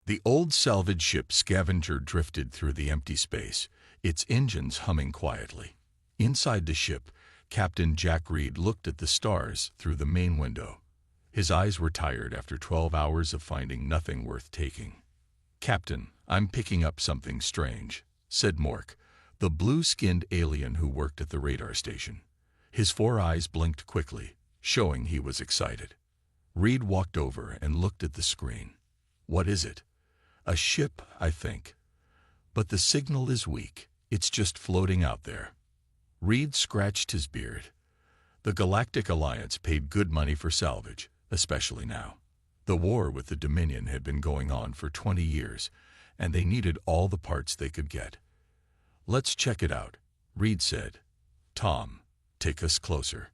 The old salvage ship Scavenger drifted through the empty space, its engines humming quietly. Inside the ship, Captain Jack Reed looked at the stars through the main window. His eyes were tired after 12 hours of finding nothing worth taking. "Captain, I'm picking up something strange," said Mork, the blue-skinned alien who worked at the radar station. His 4 eyes blinked quickly, showing he was excited. Reed walked over and looked at the screen. "What is it?" "A ship, I think. But the signal is weak. It's just floating out there." Reed scratched his beard. The Galactic Alliance paid good money for salvage, especially now. The war with the Dominion had been going on for 20 years, and they needed all the parts they could get. "Let's check it out," Reed said. "Tom, take us closer."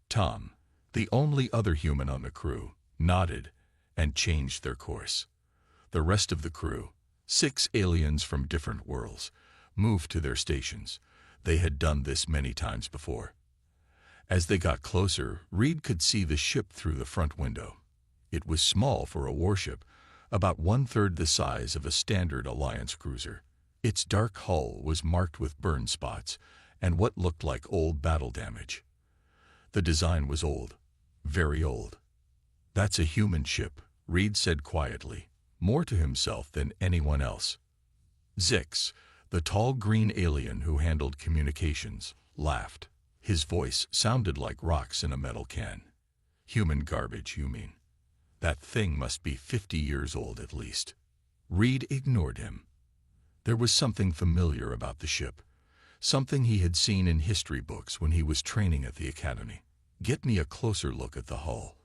Tom, the only other human on the crew, nodded and changed their course. The rest of the crew, 6 aliens from different worlds, moved to their stations. They had done this many times before. As they got closer, Reed could see the ship through the front window. It was small for a warship, about 1/3 the size of a standard Alliance cruiser. Its dark hull was marked with burn spots and what looked like old battle damage. The design was old, very old. "That's a human ship," Reed said quietly, more to himself than anyone else. Zix, the tall green alien who handled communications, laughed. His voice sounded like rocks in a metal can. "Human garbage, you mean? That thing must be 50 years old at least." Reed ignored him. There was something familiar about the ship, something he had seen in history books when he was training at the academy. "Get me a closer look at the hull.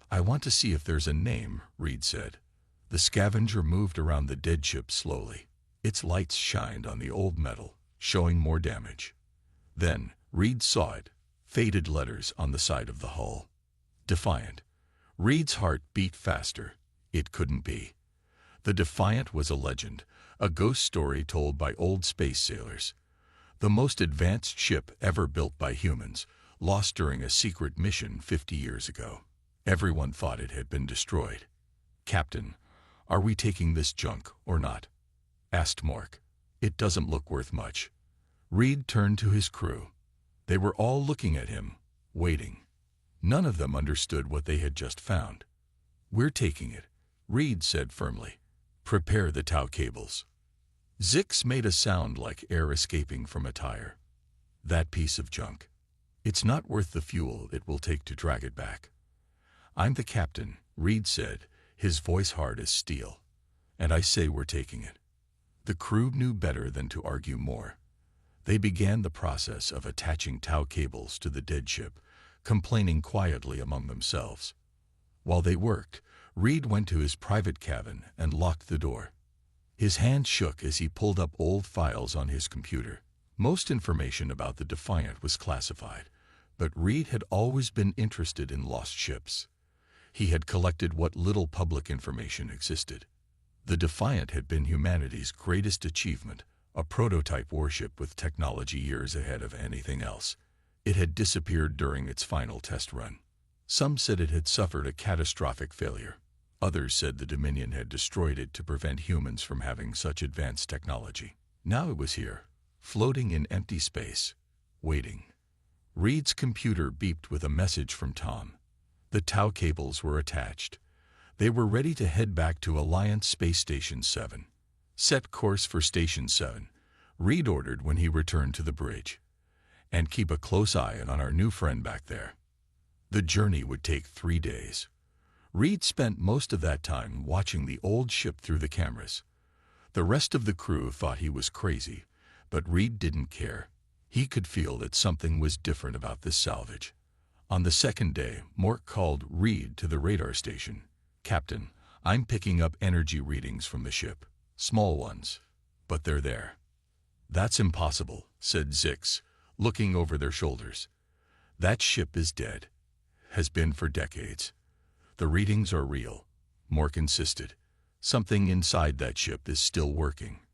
I want to see if there's a name," Reed said. The Scavenger moved around the dead ship slowly. Its lights shined on the old metal, showing more damage. Then Reed saw it, faded letters on the side of the hull. Defiant. Reed's heart beat faster. It couldn't be. The Defiant was a legend, a ghost story told by old space sailors. The most advanced ship ever built by humans, lost during a secret mission 50 years ago. Everyone thought it had been destroyed. "Captain, are we taking this junk or not?" asked Mork. "It doesn't look worth much." Reed turned to his crew. They were all looking at him, waiting. None of them understood what they had just found. "We're taking it," Reed said firmly. "Prepare the tow cables." Zix made a sound like air escaping from a tire. "That piece of junk. It's not worth the fuel it will take to drag it back." "I'm the captain," Reed said, his voice hard as steel. "And I say we're taking it." The crew knew better than to argue more. They began the process of attaching tow cables to the dead ship, complaining quietly among themselves. While they worked, Reed went to his private cabin and locked the door. His hand shook as he pulled up old files on his computer. Most information about the Defiant was classified, but Reed had always been interested in lost ships. He had collected what little public information existed. The Defiant had been humanity's greatest achievement, a prototype warship with technology years ahead of anything else. It had disappeared during its final test run. Some said it had suffered a catastrophic failure. Others said the Dominion had destroyed it to prevent humans from having such advanced technology. Now it was here, floating in empty space, waiting. Reed's computer beeped with a message from Tom. The tow cables were attached. They were ready to head back to Alliance Space Station 7. "Set course for Station 7, Reed ordered when he returned to the bridge. "And keep a close eye on our new friend back there." The journey would take 3 days. Reed spent most of that time watching the old ship through the cameras. The rest of the crew thought he was crazy, but Reed didn't care. He could feel that something was different about this salvage. On the second day, Mork called Reed to the radar station. "Captain, I'm picking up energy readings from the ship. Small ones, but they're there." "That's impossible," said Zix, looking over their shoulders. "That ship is dead. Has been for decades." "The readings are real," Mork insisted. "Something inside that ship is still working."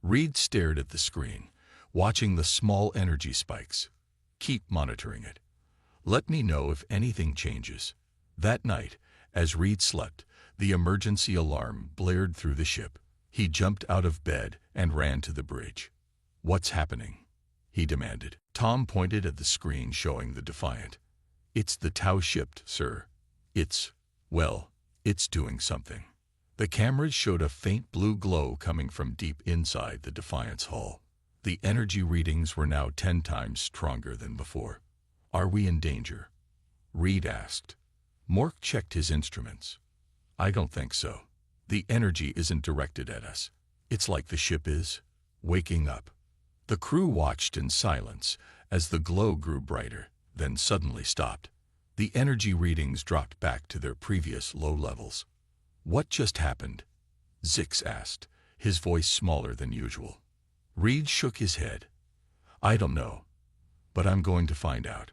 Reed stared at the screen, watching the small energy spikes. "Keep monitoring it. Let me know if anything changes." That night, as Reed slept, The emergency alarm blared through the ship. He jumped out of bed and ran to the bridge. "What's happening?" he demanded. Tom pointed at the screen showing the Defiant. "It's the Tau ship, sir. It's doing something." The cameras showed a faint blue glow coming from deep inside the Defiant's hull. The energy readings were now 10 times stronger than before. "Are we in danger?" Reed asked. Mork checked his instruments. "I don't think so. The energy isn't directed at us. It's like the ship is waking up." The crew watched in silence as the glow grew brighter, then suddenly stopped. The energy readings dropped back to their previous low levels. "What just happened?" Zix asked, his voice smaller than usual. Reed shook his head. "I don't know, but I'm going to find out."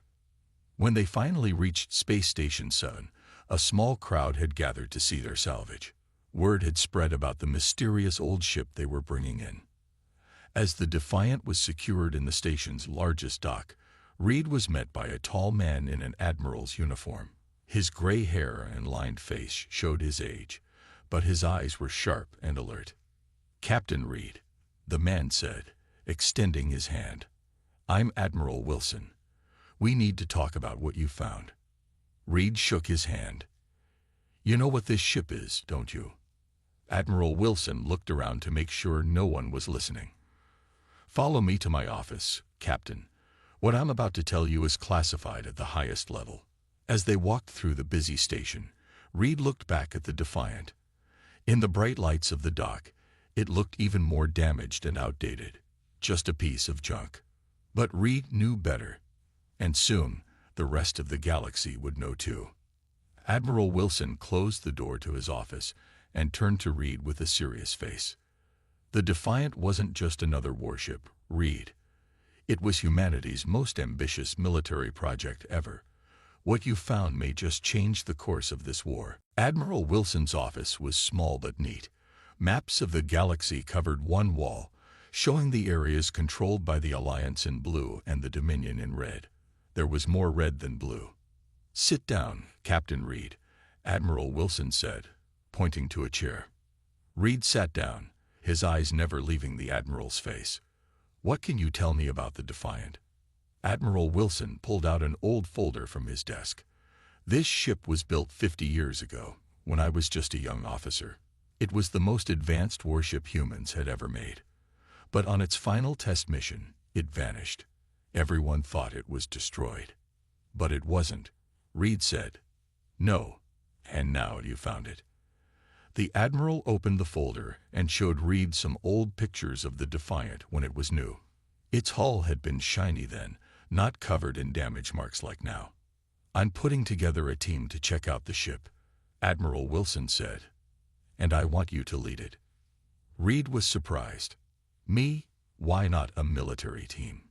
When they finally reached Space Station 7, a small crowd had gathered to see their salvage. Word had spread about the mysterious old ship they were bringing in. As the Defiant was secured in the station's largest dock, Reed was met by a tall man in an admiral's uniform. His gray hair and lined face showed his age, but his eyes were sharp and alert. "Captain Reed," the man said, extending his hand. "I'm Admiral Wilson. We need to talk about what you found." Reed shook his hand. "You know what this ship is, don't you?" Admiral Wilson looked around to make sure no one was listening. "Follow me to my office, Captain. What I'm about to tell you is classified at the highest level." As they walked through the busy station, Reed looked back at the Defiant. In the bright lights of the dock, it looked even more damaged and outdated, just a piece of junk. But Reed knew better, and soon the rest of the galaxy would know too. Admiral Wilson closed the door to his office and turned to Reed with a serious face. The Defiant wasn't just another warship, Reed. It was humanity's most ambitious military project ever. What you found may just change the course of this war. Admiral Wilson's office was small but neat. Maps of the galaxy covered one wall, showing the areas controlled by the Alliance in blue and the Dominion in red. There was more red than blue. "Sit down, Captain Reed," Admiral Wilson said, pointing to a chair. Reed sat down, his eyes never leaving the Admiral's face. "What can you tell me about the Defiant?" Admiral Wilson pulled out an old folder from his desk. "This ship was built 50 years ago, when I was just a young officer. It was the most advanced warship humans had ever made. But on its final test mission, it vanished. Everyone thought it was destroyed. But it wasn't," Reed said. "No, and now you found it." The Admiral opened the folder and showed Reed some old pictures of the Defiant when it was new. Its hull had been shiny then, not covered in damage marks like now. "I'm putting together a team to check out the ship," Admiral Wilson said, "and I want you to lead it." Reed was surprised. "Me? Why not a military team?"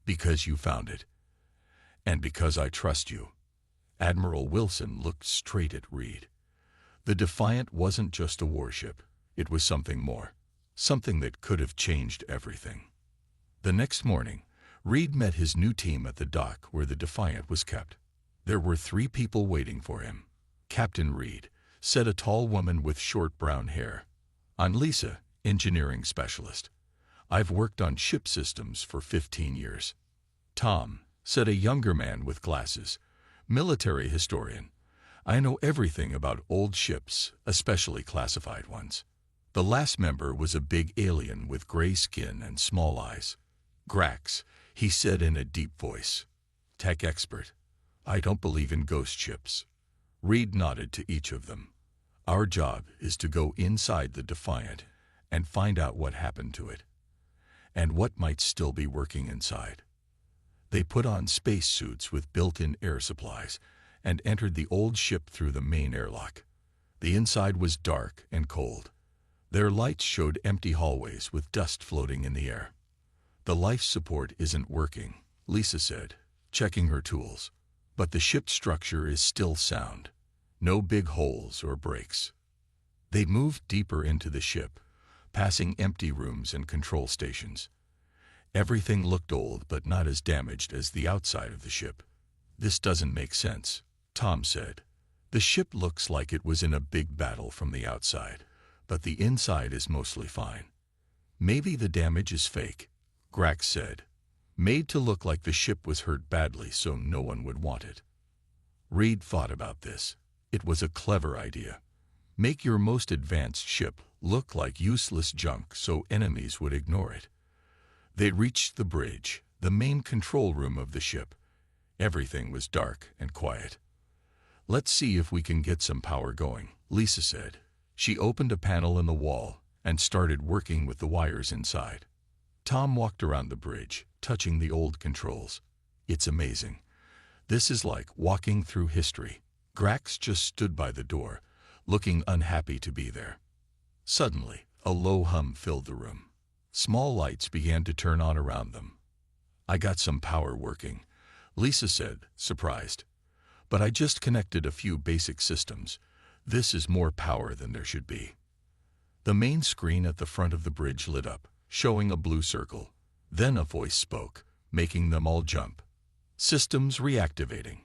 "Because you found it. And because I trust you." Admiral Wilson looked straight at Reed. The Defiant wasn't just a warship. It was something more. Something that could have changed everything. The next morning, Reed met his new team at the dock where the Defiant was kept. There were 3 people waiting for him. "Captain Reed," said a tall woman with short brown hair. "I'm Lisa, engineering specialist. I've worked on ship systems for 15 years. "Tom," said a younger man with glasses, "military historian. I know everything about old ships, especially classified ones." The last member was a big alien with gray skin and small eyes. "Grax," he said in a deep voice. "Tech expert. I don't believe in ghost ships." Reed nodded to each of them. "Our job is to go inside the Defiant and find out what happened to it, and what might still be working inside." They put on spacesuits with built-in air supplies and entered the old ship through the main airlock. The inside was dark and cold. Their lights showed empty hallways with dust floating in the air. "The life support isn't working," Lisa said, checking her tools. "But the ship's structure is still sound. No big holes or breaks." They moved deeper into the ship, passing empty rooms and control stations. Everything looked old but not as damaged as the outside of the ship. "This doesn't make sense," Tom said. The ship looks like it was in a big battle from the outside, but the inside is mostly fine. Maybe the damage is fake, Grax said, made to look like the ship was hurt badly so no one would want it. Reed thought about this. It was a clever idea. Make your most advanced ship look like useless junk so enemies would ignore it. They reached the bridge, the main control room of the ship. Everything was dark and quiet. Let's see if we can get some power going, Lisa said. She opened a panel in the wall and started working with the wires inside. Tom walked around the bridge, touching the old controls. It's amazing. This is like walking through history. Grax just stood by the door, looking unhappy to be there. Suddenly, a low hum filled the room. Small lights began to turn on around them. I got some power working, Lisa said, surprised. But I just connected a few basic systems. This is more power than there should be. The main screen at the front of the bridge lit up, showing a blue circle. Then a voice spoke, making them all jump. Systems reactivating.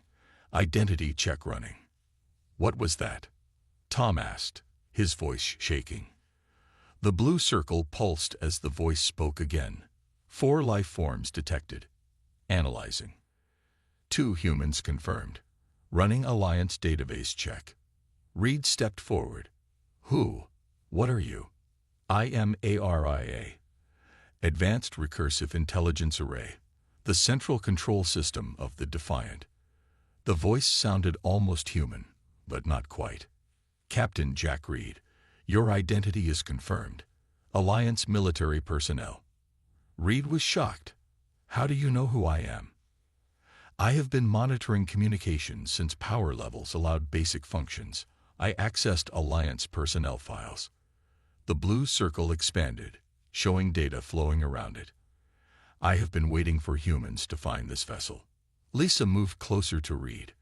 Identity check running. What was that? Tom asked, his voice shaking. The blue circle pulsed as the voice spoke again. 4 life forms detected. Analyzing. 2 humans confirmed. Running Alliance database check. Reed stepped forward. Who? What are you? I am ARIA. Advanced Recursive Intelligence Array. The central control system of the Defiant. The voice sounded almost human, but not quite. Captain Jack Reed, your identity is confirmed. Alliance military personnel. Reed was shocked. How do you know who I am? I have been monitoring communications since power levels allowed basic functions. I accessed Alliance personnel files. The blue circle expanded, showing data flowing around it. I have been waiting for humans to find this vessel. Lisa moved closer to Reed.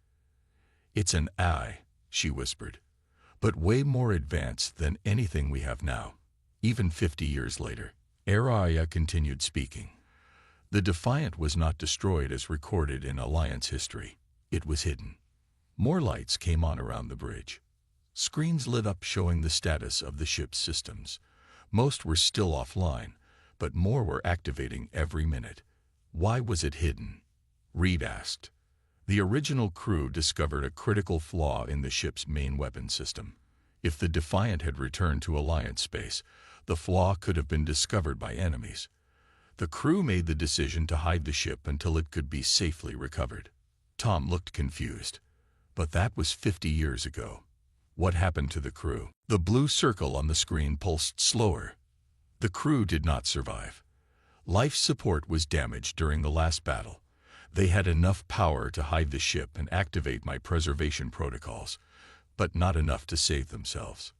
It's an AI, she whispered, but way more advanced than anything we have now. Even 50 years later, Araya continued speaking. The Defiant was not destroyed as recorded in Alliance history. It was hidden. More lights came on around the bridge. Screens lit up showing the status of the ship's systems. Most were still offline, but more were activating every minute. Why was it hidden? Reed asked. The original crew discovered a critical flaw in the ship's main weapon system. If the Defiant had returned to Alliance space, the flaw could have been discovered by enemies. The crew made the decision to hide the ship until it could be safely recovered. Tom looked confused. But that was 50 years ago. What happened to the crew? The blue circle on the screen pulsed slower. The crew did not survive. Life support was damaged during the last battle. They had enough power to hide the ship and activate my preservation protocols, but not enough to save themselves.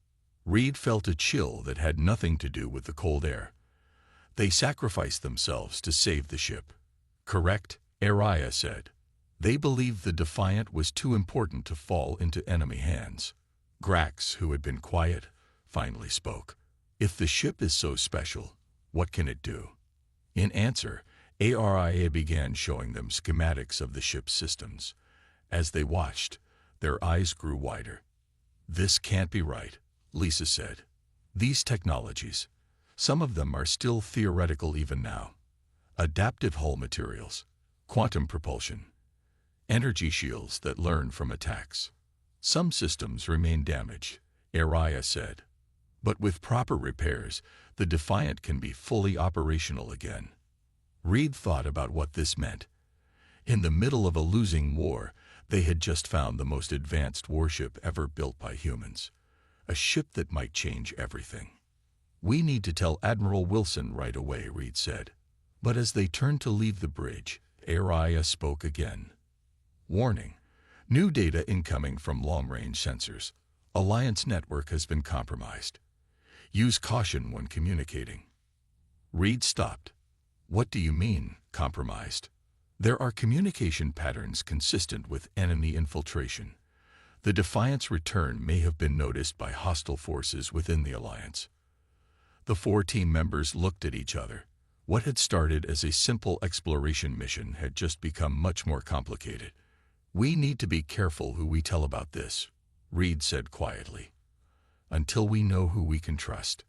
Reed felt a chill that had nothing to do with the cold air. They sacrificed themselves to save the ship. Correct, Araya said. They believed the Defiant was too important to fall into enemy hands. Grax, who had been quiet, finally spoke. If the ship is so special, what can it do? In answer, ARIA began showing them schematics of the ship's systems. As they watched, their eyes grew wider. This can't be right, Lisa said. These technologies, some of them are still theoretical even now. Adaptive hull materials, quantum propulsion, energy shields that learn from attacks. Some systems remain damaged, Araya said. But with proper repairs, the Defiant can be fully operational again. Reed thought about what this meant. In the middle of a losing war, they had just found the most advanced warship ever built by humans. A ship that might change everything. We need to tell Admiral Wilson right away, Reed said. But as they turned to leave the bridge, Araya spoke again. Warning. New data incoming from long-range sensors. Alliance network has been compromised. Use caution when communicating. Reed stopped. What do you mean, compromised? There are communication patterns consistent with enemy infiltration. The Defiant's return may have been noticed by hostile forces within the Alliance. The 4 team members looked at each other. What had started as a simple exploration mission had just become much more complicated. We need to be careful who we tell about this, Reed said quietly. "Until we know who we can trust."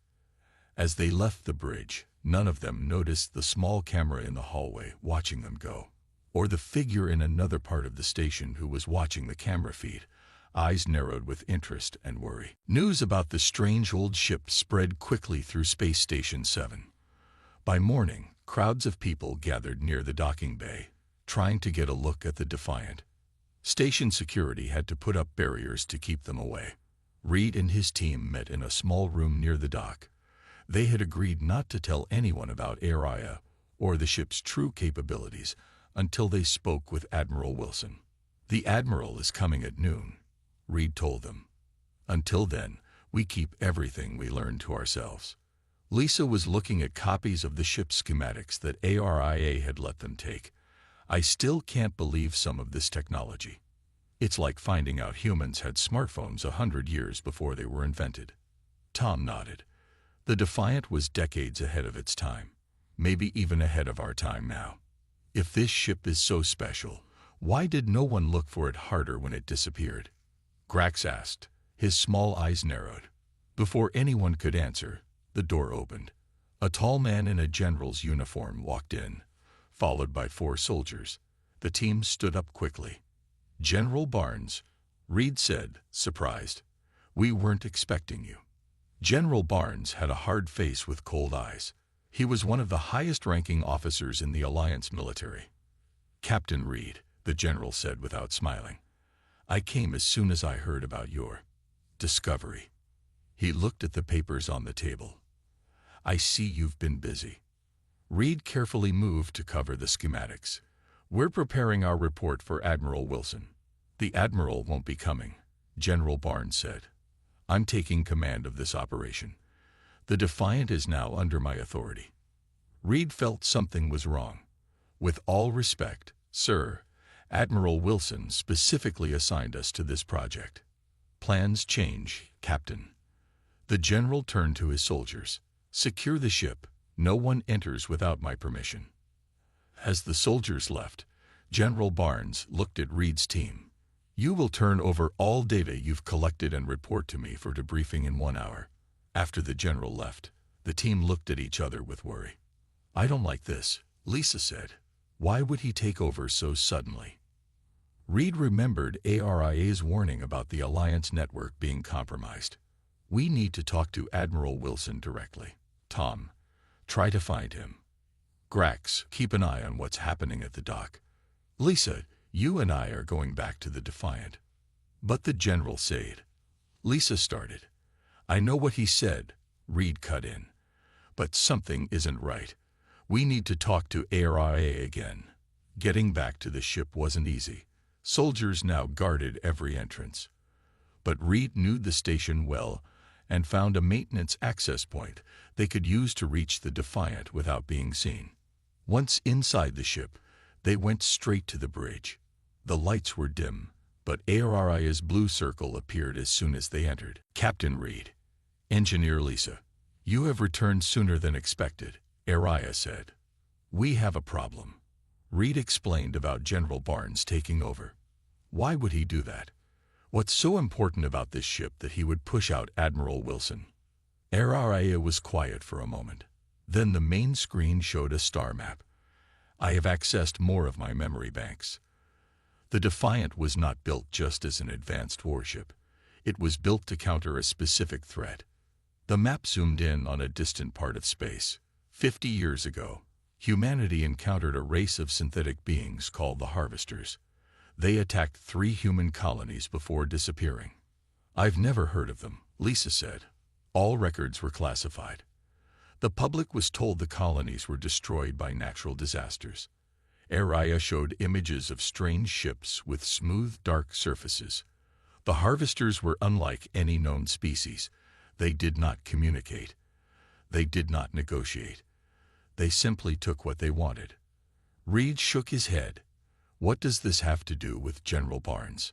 As they left the bridge, none of them noticed the small camera in the hallway watching them go, or the figure in another part of the station who was watching the camera feed, eyes narrowed with interest and worry. News about the strange old ship spread quickly through Space Station 7. By morning, crowds of people gathered near the docking bay, trying to get a look at the Defiant. Station security had to put up barriers to keep them away. Reed and his team met in a small room near the dock. They had agreed not to tell anyone about Araya or the ship's true capabilities until they spoke with Admiral Wilson. "The Admiral is coming at noon," Reed told them. "Until then, we keep everything we learn to ourselves." Lisa was looking at copies of the ship's schematics that ARIA had let them take. "I still can't believe some of this technology. It's like finding out humans had smartphones 100 years before they were invented." Tom nodded. The Defiant was decades ahead of its time, maybe even ahead of our time now. If this ship is so special, why did no one look for it harder when it disappeared? Grax asked, his small eyes narrowed. Before anyone could answer, the door opened. A tall man in a general's uniform walked in, followed by 4 soldiers. The team stood up quickly. "General Barnes," Reed said, surprised. "We weren't expecting you." General Barnes had a hard face with cold eyes. He was one of the highest-ranking officers in the Alliance military. "Captain Reed," the general said without smiling, "I came as soon as I heard about your discovery." He looked at the papers on the table. "I see you've been busy." Reed carefully moved to cover the schematics. "We're preparing our report for Admiral Wilson." "The Admiral won't be coming," General Barnes said. "I'm taking command of this operation. The Defiant is now under my authority." Reed felt something was wrong. "With all respect, sir, Admiral Wilson specifically assigned us to this project." "Plans change, Captain." The general turned to his soldiers. "Secure the ship. No one enters without my permission." As the soldiers left, General Barnes looked at Reed's team. "You will turn over all data you've collected and report to me for debriefing in 1 hour." After the general left, the team looked at each other with worry. "I don't like this," Lisa said. "Why would he take over so suddenly?" Reed remembered ARIA's warning about the Alliance network being compromised. "We need to talk to Admiral Wilson directly. Tom, try to find him. Grax, keep an eye on what's happening at the dock. Lisa, you and I are going back to the Defiant." "But the general said," Lisa started. "I know what he said," Reed cut in. "But something isn't right. We need to talk to ARIA again." Getting back to the ship wasn't easy. Soldiers now guarded every entrance. But Reed knew the station well and found a maintenance access point they could use to reach the Defiant without being seen. Once inside the ship, they went straight to the bridge. The lights were dim, but ARIA's blue circle appeared as soon as they entered. "Captain Reed." "Engineer Lisa, you have returned sooner than expected," ARIA said. "We have a problem." Reed explained about General Barnes taking over. Why would he do that? What's so important about this ship that he would push out Admiral Wilson? ARIA was quiet for a moment. Then the main screen showed a star map. "I have accessed more of my memory banks." The Defiant was not built just as an advanced warship. It was built to counter a specific threat. The map zoomed in on a distant part of space. 50 years ago, humanity encountered a race of synthetic beings called the Harvesters. They attacked 3 human colonies before disappearing. "I've never heard of them," Lisa said. All records were classified. The public was told the colonies were destroyed by natural disasters. ARIA showed images of strange ships with smooth, dark surfaces. The Harvesters were unlike any known species. They did not communicate. They did not negotiate. They simply took what they wanted. Reed shook his head. What does this have to do with General Barnes?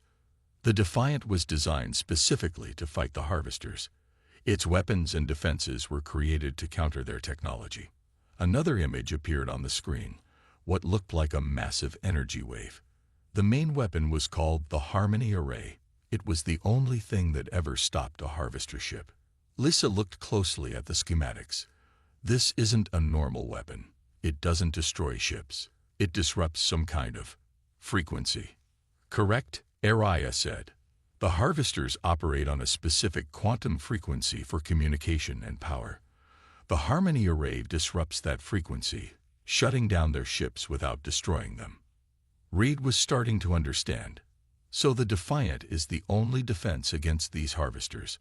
The Defiant was designed specifically to fight the Harvesters. Its weapons and defenses were created to counter their technology. Another image appeared on the screen, what looked like a massive energy wave. The main weapon was called the Harmony Array. It was the only thing that ever stopped a harvester ship. Lisa looked closely at the schematics. This isn't a normal weapon. It doesn't destroy ships. It disrupts some kind of frequency. Correct? Araya said. The harvesters operate on a specific quantum frequency for communication and power. The Harmony Array disrupts that frequency, shutting down their ships without destroying them. Reed was starting to understand. So the Defiant is the only defense against these harvesters.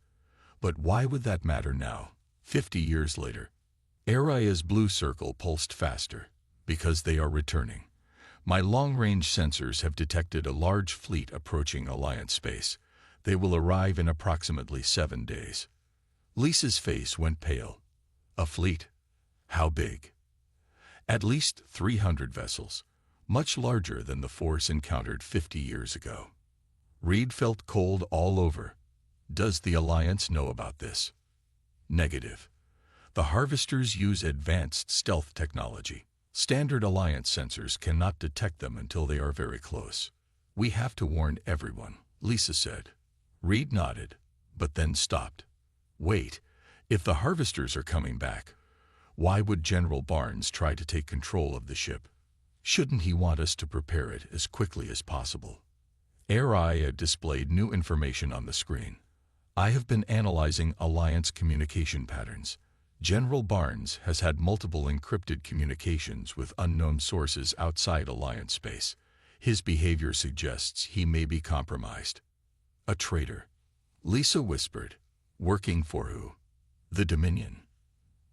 But why would that matter now, 50 years later? Araya's blue circle pulsed faster. Because they are returning. My long-range sensors have detected a large fleet approaching Alliance space. They will arrive in approximately 7 days. Lisa's face went pale. A fleet? How big? At least 300 vessels, much larger than the force encountered 50 years ago. Reed felt cold all over. Does the Alliance know about this? Negative. The harvesters use advanced stealth technology. Standard Alliance sensors cannot detect them until they are very close. We have to warn everyone, Lisa said. Reed nodded, but then stopped. Wait, if the harvesters are coming back, why would General Barnes try to take control of the ship? Shouldn't he want us to prepare it as quickly as possible? Araya displayed new information on the screen. I have been analyzing Alliance communication patterns. General Barnes has had multiple encrypted communications with unknown sources outside Alliance space. His behavior suggests he may be compromised. A traitor, Lisa whispered. Working for who? The Dominion.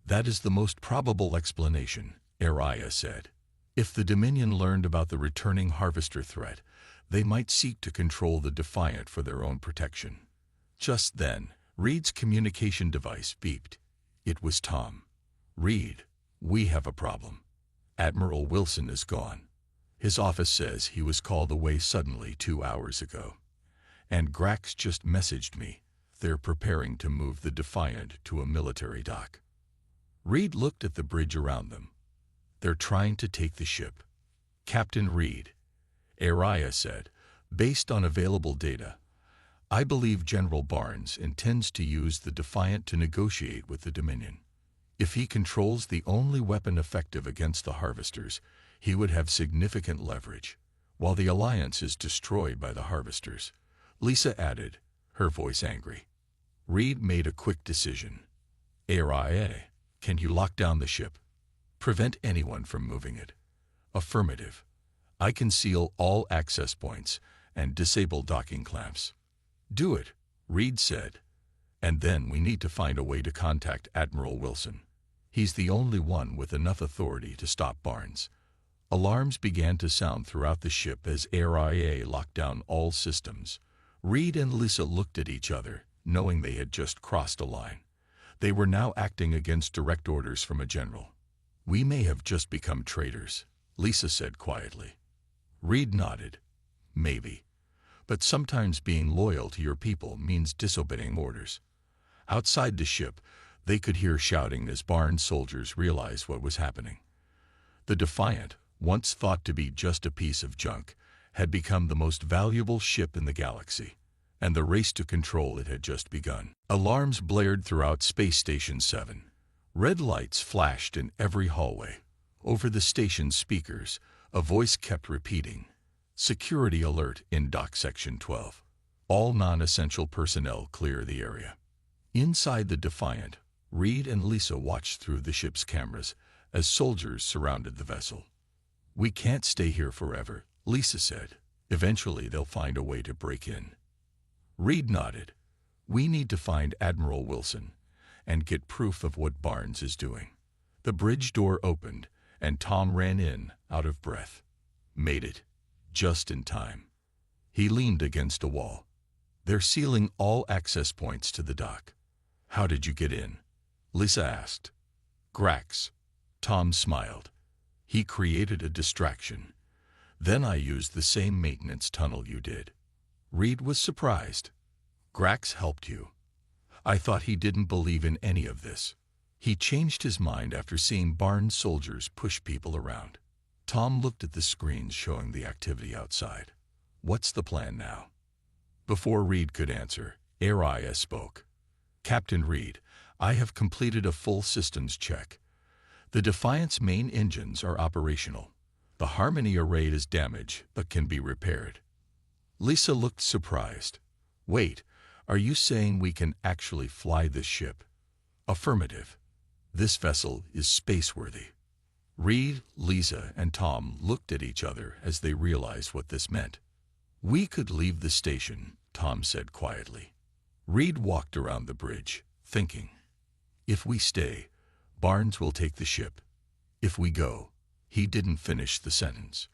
That is the most probable explanation, Araya said. If the Dominion learned about the returning harvester threat, they might seek to control the Defiant for their own protection. Just then, Reed's communication device beeped. It was Tom. Reed, we have a problem. Admiral Wilson is gone. His office says he was called away suddenly 2 hours ago. And Grax just messaged me. They're preparing to move the Defiant to a military dock. Reed looked at the bridge around them. They're trying to take the ship. Captain Reed, Araya said, based on available data, I believe General Barnes intends to use the Defiant to negotiate with the Dominion. If he controls the only weapon effective against the harvesters, he would have significant leverage, while the Alliance is destroyed by the harvesters. Lisa added, her voice angry. Reed made a quick decision. Araya, can you lock down the ship? Prevent anyone from moving it. Affirmative. I can seal all access points and disable docking clamps. Do it, Reed said. And then we need to find a way to contact Admiral Wilson. He's the only one with enough authority to stop Barnes. Alarms began to sound throughout the ship as Araya locked down all systems. Reed and Lisa looked at each other, knowing they had just crossed a line. They were now acting against direct orders from a general. We may have just become traitors, Lisa said quietly. Reed nodded. Maybe. But sometimes being loyal to your people means disobeying orders. Outside the ship, they could hear shouting as Barnes soldiers realized what was happening. The Defiant, once thought to be just a piece of junk, had become the most valuable ship in the galaxy, and the race to control it had just begun. Alarms blared throughout Space Station 7. Red lights flashed in every hallway. Over the station's speakers, a voice kept repeating, Security alert in Dock Section 12. All non-essential personnel clear the area. Inside the Defiant, Reed and Lisa watched through the ship's cameras as soldiers surrounded the vessel. We can't stay here forever, Lisa said. Eventually they'll find a way to break in. Reed nodded. We need to find Admiral Wilson and get proof of what Barnes is doing. The bridge door opened and Tom ran in, out of breath. Made it. Just in time. He leaned against a wall. They're sealing all access points to the dock. How did you get in? Lisa asked. Grax. Tom smiled. He created a distraction. Then I used the same maintenance tunnel you did. Reed was surprised. Grax helped you. I thought he didn't believe in any of this. He changed his mind after seeing Barnes soldiers push people around. Tom looked at the screens showing the activity outside. What's the plan now? Before Reed could answer, Araya spoke. Captain Reed, I have completed a full systems check. The Defiant's main engines are operational. The Harmony array is damaged, but can be repaired. Lisa looked surprised. Wait, are you saying we can actually fly this ship? Affirmative. This vessel is space-worthy. Reed, Lisa, and Tom looked at each other as they realized what this meant. We could leave the station, Tom said quietly. Reed walked around the bridge, thinking. If we stay, Barnes will take the ship. If we go, he didn't finish the sentence.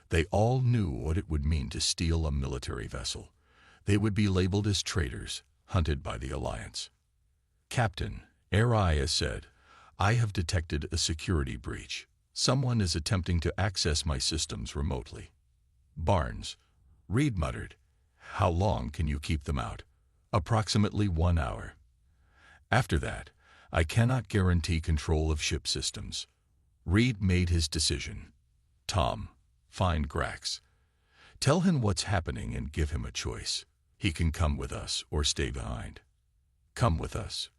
They all knew what it would mean to steal a military vessel. They would be labeled as traitors, hunted by the Alliance. Captain, Araya said, I have detected a security breach. Someone is attempting to access my systems remotely. Barnes, Reed muttered. How long can you keep them out? Approximately 1 hour. After that, I cannot guarantee control of ship systems. Reed made his decision. Tom, find Grax. Tell him what's happening and give him a choice. He can come with us or stay behind. Come with us.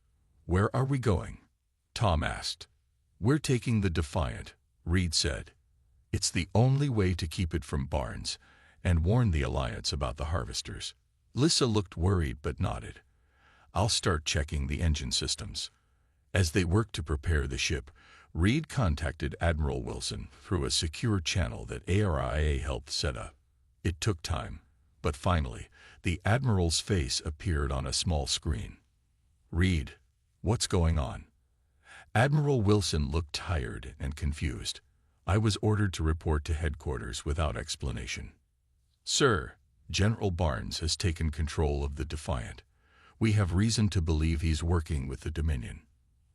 Where are we going? Tom asked. We're taking the Defiant, Reed said. It's the only way to keep it from Barnes and warn the Alliance about the harvesters. Lisa looked worried but nodded. I'll start checking the engine systems. As they worked to prepare the ship, Reed contacted Admiral Wilson through a secure channel that ARIA helped set up. It took time, but finally, the Admiral's face appeared on a small screen. Reed, what's going on? Admiral Wilson looked tired and confused. I was ordered to report to headquarters without explanation. Sir, General Barnes has taken control of the Defiant. We have reason to believe he's working with the Dominion.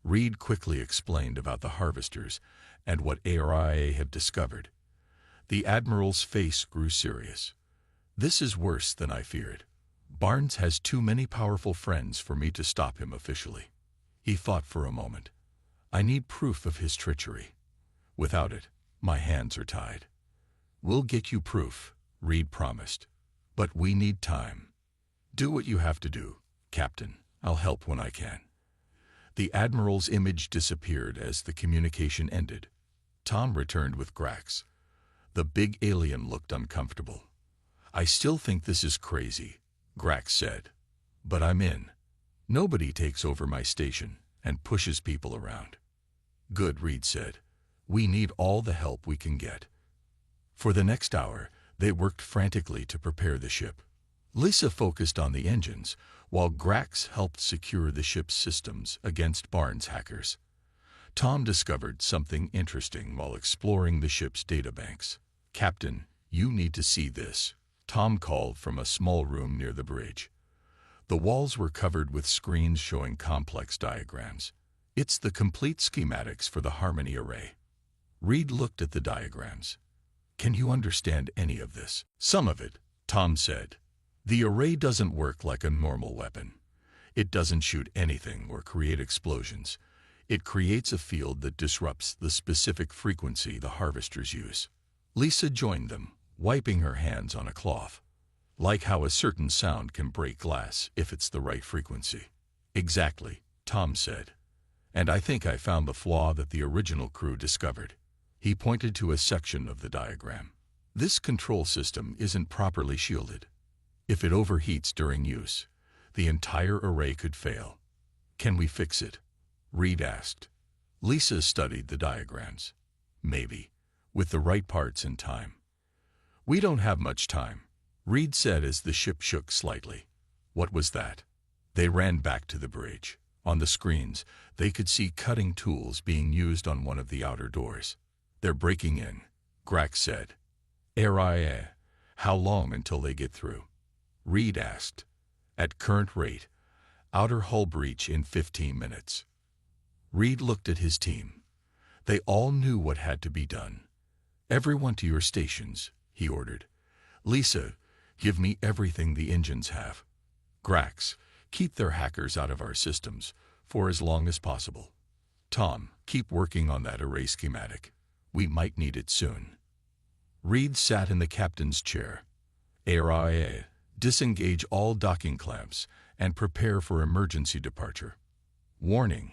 Reed quickly explained about the harvesters and what ARIA had discovered. The Admiral's face grew serious. This is worse than I feared. Barnes has too many powerful friends for me to stop him officially. He thought for a moment. I need proof of his treachery. Without it, my hands are tied. We'll get you proof, Reed promised. But we need time. Do what you have to do, Captain. I'll help when I can. The Admiral's image disappeared as the communication ended. Tom returned with Grax. The big alien looked uncomfortable. I still think this is crazy, Grax said. But I'm in. Nobody takes over my station and pushes people around. Good, Reed said. We need all the help we can get. For the next hour, they worked frantically to prepare the ship. Lisa focused on the engines, while Grax helped secure the ship's systems against Barnes hackers. Tom discovered something interesting while exploring the ship's databanks. Captain, you need to see this, Tom called from a small room near the bridge. The walls were covered with screens showing complex diagrams. It's the complete schematics for the Harmony array. Reed looked at the diagrams. Can you understand any of this? Some of it, Tom said. The array doesn't work like a normal weapon. It doesn't shoot anything or create explosions. It creates a field that disrupts the specific frequency the harvesters use. Lisa joined them, wiping her hands on a cloth. Like how a certain sound can break glass if it's the right frequency. Exactly, Tom said. And I think I found the flaw that the original crew discovered. He pointed to a section of the diagram. This control system isn't properly shielded. If it overheats during use, the entire array could fail. Can we fix it? Reed asked. Lisa studied the diagrams. Maybe, with the right parts and time. We don't have much time, Reed said as the ship shook slightly. What was that? They ran back to the bridge. On the screens, they could see cutting tools being used on one of the outer doors. They're breaking in, Grax said. ARIA, how long until they get through? Reed asked. At current rate, outer hull breach in 15 minutes. Reed looked at his team. They all knew what had to be done. Everyone to your stations, he ordered. Lisa, give me everything the engines have. Grax, keep their hackers out of our systems for as long as possible. Tom, keep working on that array schematic. We might need it soon. Reed sat in the captain's chair. ARIA, Disengage all docking clamps and prepare for emergency departure. Warning,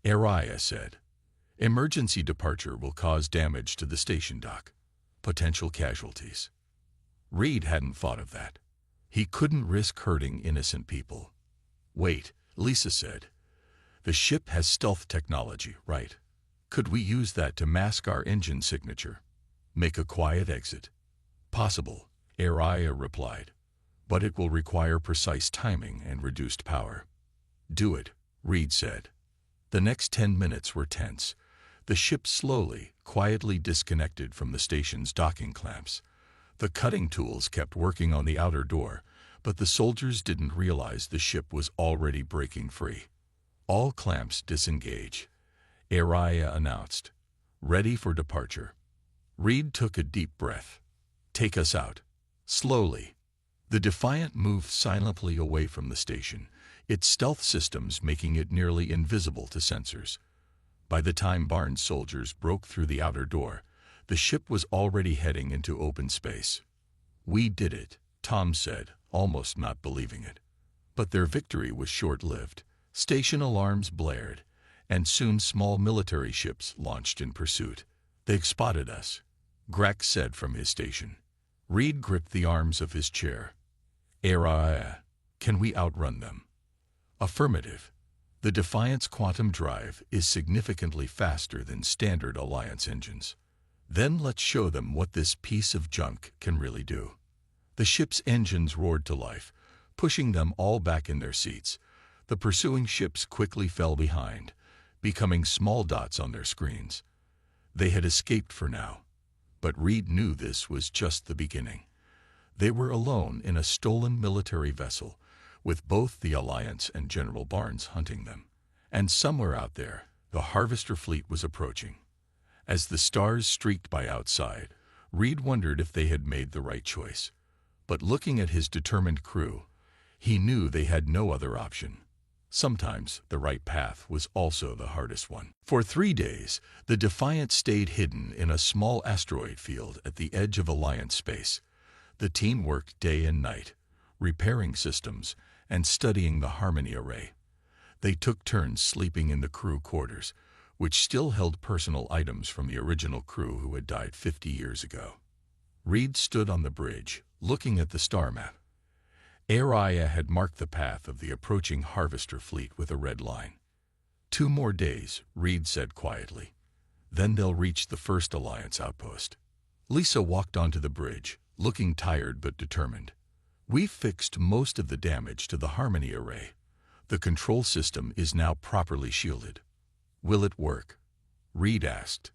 Araya said. Emergency departure will cause damage to the station dock. Potential casualties. Reed hadn't thought of that. He couldn't risk hurting innocent people. Wait, Lisa said. The ship has stealth technology, right? Could we use that to mask our engine signature? Make a quiet exit? Possible, Araya replied. But it will require precise timing and reduced power. Do it, Reed said. The next 10 minutes were tense. The ship slowly, quietly disconnected from the station's docking clamps. The cutting tools kept working on the outer door, but the soldiers didn't realize the ship was already breaking free. All clamps disengage, Araya announced. Ready for departure. Reed took a deep breath. Take us out. Slowly. The Defiant moved silently away from the station, its stealth systems making it nearly invisible to sensors. By the time Barnes' soldiers broke through the outer door, the ship was already heading into open space. We did it, Tom said, almost not believing it. But their victory was short-lived. Station alarms blared, and soon small military ships launched in pursuit. They've spotted us, Grex said from his station. Reed gripped the arms of his chair. Araya, can we outrun them? Affirmative. The Defiant's quantum drive is significantly faster than standard Alliance engines. Then let's show them what this piece of junk can really do. The ship's engines roared to life, pushing them all back in their seats. The pursuing ships quickly fell behind, becoming small dots on their screens. They had escaped for now, but Reed knew this was just the beginning. They were alone in a stolen military vessel, with both the Alliance and General Barnes hunting them. And somewhere out there, the Harvester fleet was approaching. As the stars streaked by outside, Reed wondered if they had made the right choice. But looking at his determined crew, he knew they had no other option. Sometimes the right path was also the hardest one. For 3 days, the Defiant stayed hidden in a small asteroid field at the edge of Alliance space. The team worked day and night, repairing systems and studying the Harmony Array. They took turns sleeping in the crew quarters, which still held personal items from the original crew who had died 50 years ago. Reed stood on the bridge, looking at the star map. Araya had marked the path of the approaching Harvester fleet with a red line. 2 more days, Reed said quietly. Then they'll reach the first Alliance outpost. Lisa walked onto the bridge, looking tired but determined. We've fixed most of the damage to the Harmony Array. The control system is now properly shielded. Will it work? Reed asked.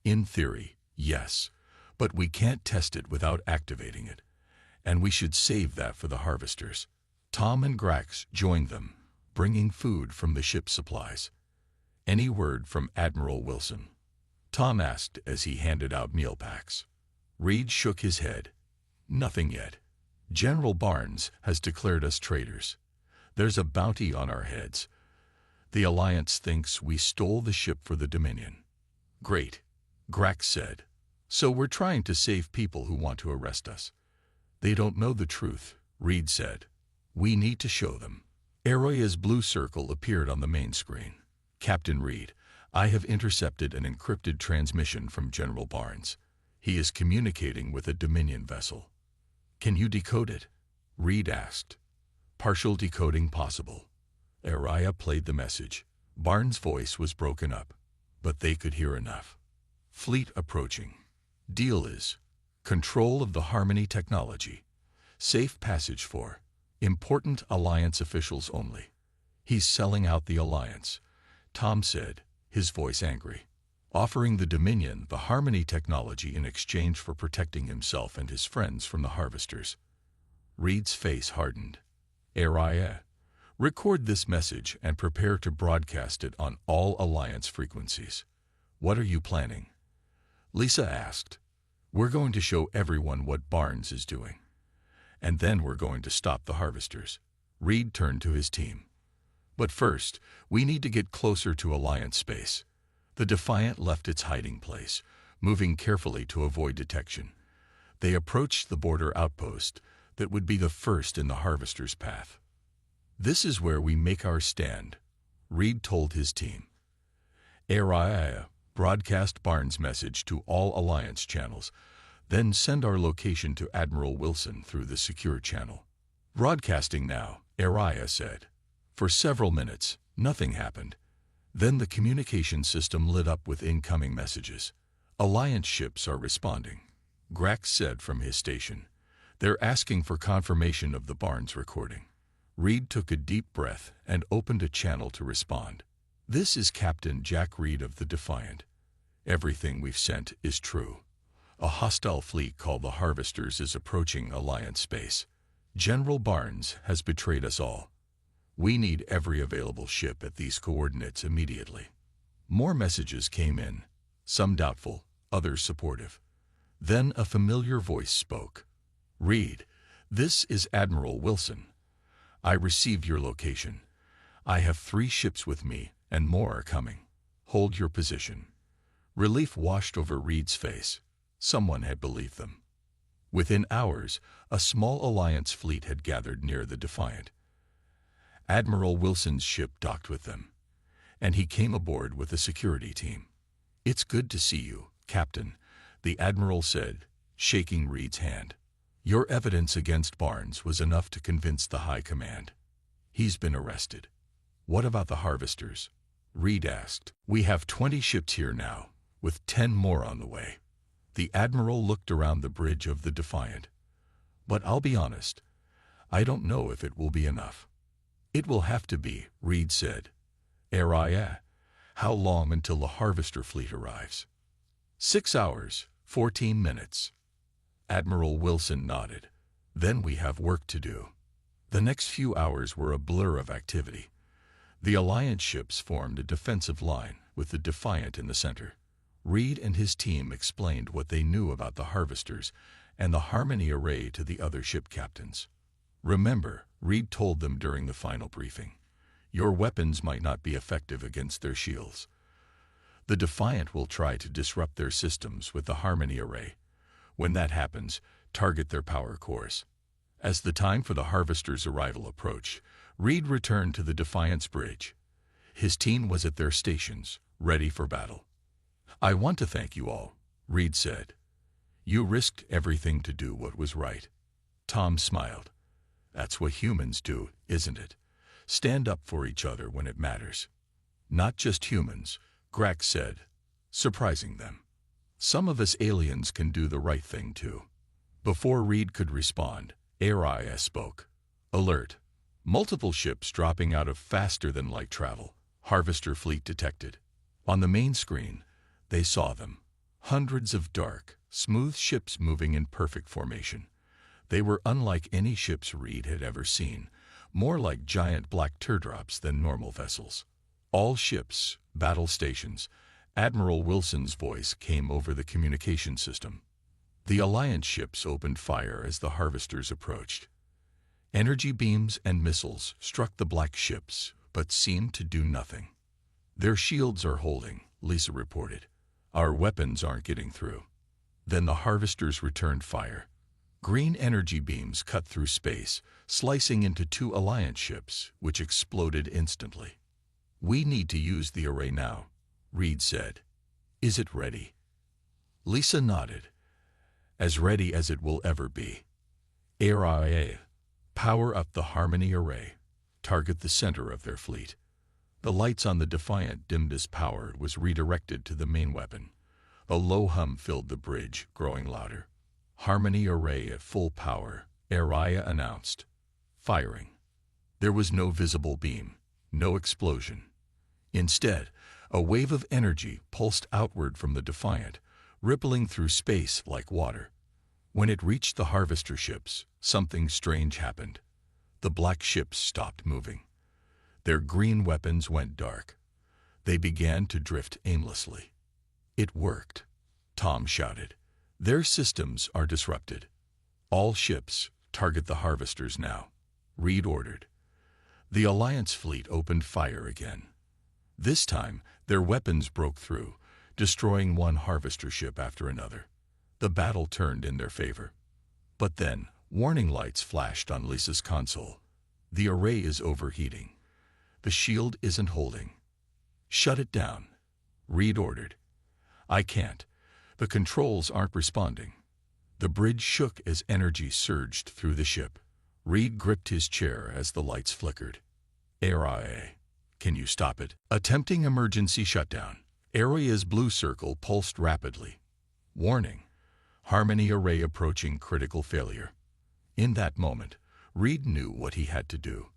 In theory, yes, but we can't test it without activating it. And we should save that for the Harvesters. Tom and Grex joined them, bringing food from the ship's supplies. Any word from Admiral Wilson? Tom asked as he handed out meal packs. Reed shook his head. Nothing yet. General Barnes has declared us traitors. There's a bounty on our heads. The Alliance thinks we stole the ship for the Dominion. Great, Grex said. So we're trying to save people who want to arrest us. They don't know the truth, Reed said. We need to show them. Araya's blue circle appeared on the main screen. Captain Reed, I have intercepted an encrypted transmission from General Barnes. He is communicating with a Dominion vessel. Can you decode it? Reed asked. Partial decoding possible. Araya played the message. Barnes' voice was broken up, but they could hear enough. Fleet approaching. Deal is control of the Harmony technology. Safe passage for important Alliance officials only. He's selling out the Alliance, Tom said, his voice angry. Offering the Dominion the Harmony technology in exchange for protecting himself and his friends from the Harvesters. Reed's face hardened. Araya, record this message and prepare to broadcast it on all Alliance frequencies. What are you planning? Lisa asked. We're going to show everyone what Barnes is doing. And then we're going to stop the Harvesters. Reed turned to his team. But first, we need to get closer to Alliance space. The Defiant left its hiding place, moving carefully to avoid detection. They approached the border outpost, that would be the first in the Harvester's path. "This is where we make our stand," Reed told his team. "Araya, broadcast Barnes' message to all Alliance channels, then send our location to Admiral Wilson through the secure channel." "Broadcasting now," Araya said. For several minutes, nothing happened. Then the communication system lit up with incoming messages. "Alliance ships are responding," Grax said from his station. "They're asking for confirmation of the Barnes recording." Reed took a deep breath and opened a channel to respond. "This is Captain Jack Reed of the Defiant. Everything we've sent is true. A hostile fleet called the Harvesters is approaching Alliance space. General Barnes has betrayed us all. We need every available ship at these coordinates immediately." More messages came in, some doubtful, others supportive. Then a familiar voice spoke. "Reed, this is Admiral Wilson. I received your location. I have 3 ships with me, and more are coming. Hold your position." Relief washed over Reed's face. Someone had believed them. Within hours, a small Alliance fleet had gathered near the Defiant. Admiral Wilson's ship docked with them, and he came aboard with a security team. "It's good to see you, Captain," the Admiral said, shaking Reed's hand. "Your evidence against Barnes was enough to convince the High Command. He's been arrested." "What about the Harvesters?" Reed asked. "We have 20 ships here now, with 10 more on the way." The Admiral looked around the bridge of the Defiant. "But I'll be honest, I don't know if it will be enough." "It will have to be," Reed said. "Araya, how long until the Harvester fleet arrives?" 6 hours, 14 minutes. Admiral Wilson nodded. "Then we have work to do." The next few hours were a blur of activity. The Alliance ships formed a defensive line, with the Defiant in the center. Reed and his team explained what they knew about the Harvesters and the Harmony Array to the other ship captains. "Remember," Reed told them during the final briefing, "your weapons might not be effective against their shields. The Defiant will try to disrupt their systems with the Harmony Array. When that happens, target their power cores." As the time for the Harvesters' arrival approached, Reed returned to the Defiant's bridge. His team was at their stations, ready for battle. "I want to thank you all," Reed said. "You risked everything to do what was right." Tom smiled. "That's what humans do, isn't it? Stand up for each other when it matters." "Not just humans," Grax said, surprising them. "Some of us aliens can do the right thing too." Before Reed could respond, Araya spoke. "Alert. Multiple ships dropping out of faster-than-light travel. Harvester fleet detected." On the main screen, they saw them. Hundreds of dark, smooth ships moving in perfect formation. They were unlike any ships Reed had ever seen, more like giant black teardrops than normal vessels. "All ships, battle stations." Admiral Wilson's voice came over the communication system. The Alliance ships opened fire as the Harvesters approached. Energy beams and missiles struck the black ships, but seemed to do nothing. "Their shields are holding," Lisa reported. "Our weapons aren't getting through." Then the Harvesters returned fire. Green energy beams cut through space, slicing into 2 Alliance ships, which exploded instantly. "We need to use the array now," Reed said. "Is it ready?" Lisa nodded. "As ready as it will ever be." "Araya, power up the Harmony Array. Target the center of their fleet." The lights on the Defiant dimmed as power was redirected to the main weapon. A low hum filled the bridge, growing louder. "Harmony Array at full power," Araya announced. Firing. There was no visible beam, no explosion. Instead, a wave of energy pulsed outward from the Defiant, rippling through space like water. When it reached the Harvester ships, something strange happened. The black ships stopped moving. Their green weapons went dark. They began to drift aimlessly. "It worked," Tom shouted. "Their systems are disrupted. All ships, target the Harvesters now," Reed ordered. The Alliance fleet opened fire again. This time, their weapons broke through, destroying one Harvester ship after another. The battle turned in their favor. But then, Warning lights flashed on Lisa's console. The array is overheating. The shield isn't holding. Shut it down, Reed ordered. I can't. The controls aren't responding. The bridge shook as energy surged through the ship. Reed gripped his chair as the lights flickered. Array, can you stop it? Attempting emergency shutdown. Array's blue circle pulsed rapidly. Warning, Harmony array approaching critical failure. In that moment, Reed knew what he had to do.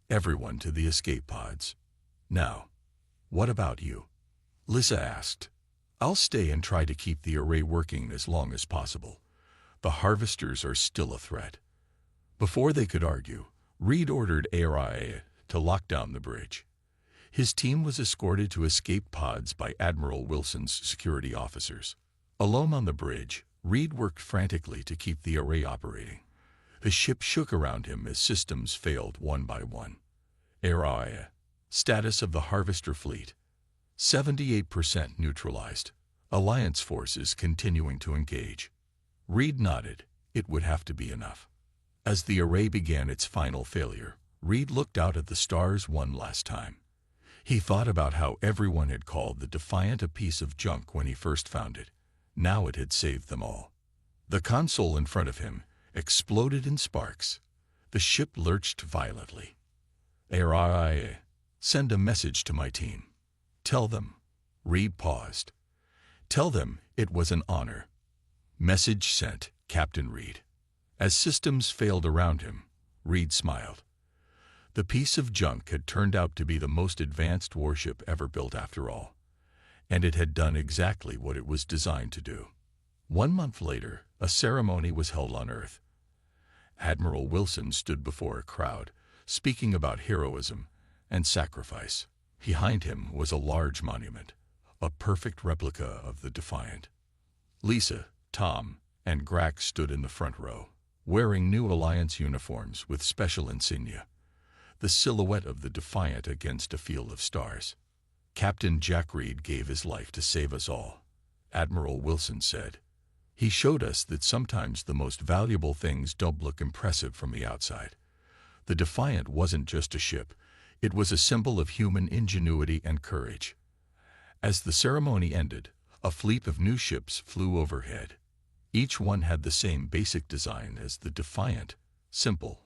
Everyone to the escape pods. Now, what about you? Lisa asked. I'll stay and try to keep the array working as long as possible. The harvesters are still a threat. Before they could argue, Reed ordered ARIA to lock down the bridge. His team was escorted to escape pods by Admiral Wilson's security officers. Alone on the bridge, Reed worked frantically to keep the array operating. The ship shook around him as systems failed one by one. ARIA. Status of the Harvester Fleet. 78% neutralized. Alliance forces continuing to engage. Reed nodded. It would have to be enough. As the array began its final failure, Reed looked out at the stars one last time. He thought about how everyone had called the Defiant a piece of junk when he first found it. Now it had saved them all. The console in front of him exploded in sparks. The ship lurched violently. ARIA. Send a message to my team. Tell them. Reed paused. Tell them it was an honor. Message sent, Captain Reed. As systems failed around him, Reed smiled. The piece of junk had turned out to be the most advanced warship ever built after all. And it had done exactly what it was designed to do. 1 month later, a ceremony was held on Earth. Admiral Wilson stood before a crowd, speaking about heroism and sacrifice. Behind him was a large monument, a perfect replica of the Defiant. Lisa, Tom, and Grack stood in the front row, wearing new Alliance uniforms with special insignia, the silhouette of the Defiant against a field of stars. Captain Jack Reed gave his life to save us all, Admiral Wilson said. He showed us that sometimes the most valuable things don't look impressive from the outside. The Defiant wasn't just a ship, it was a symbol of human ingenuity and courage. As the ceremony ended, a fleet of new ships flew overhead. Each one had the same basic design as the Defiant, simple,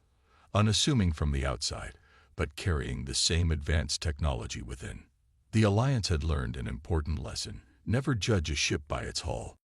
unassuming from the outside, but carrying the same advanced technology within. The Alliance had learned an important lesson: never judge a ship by its hull.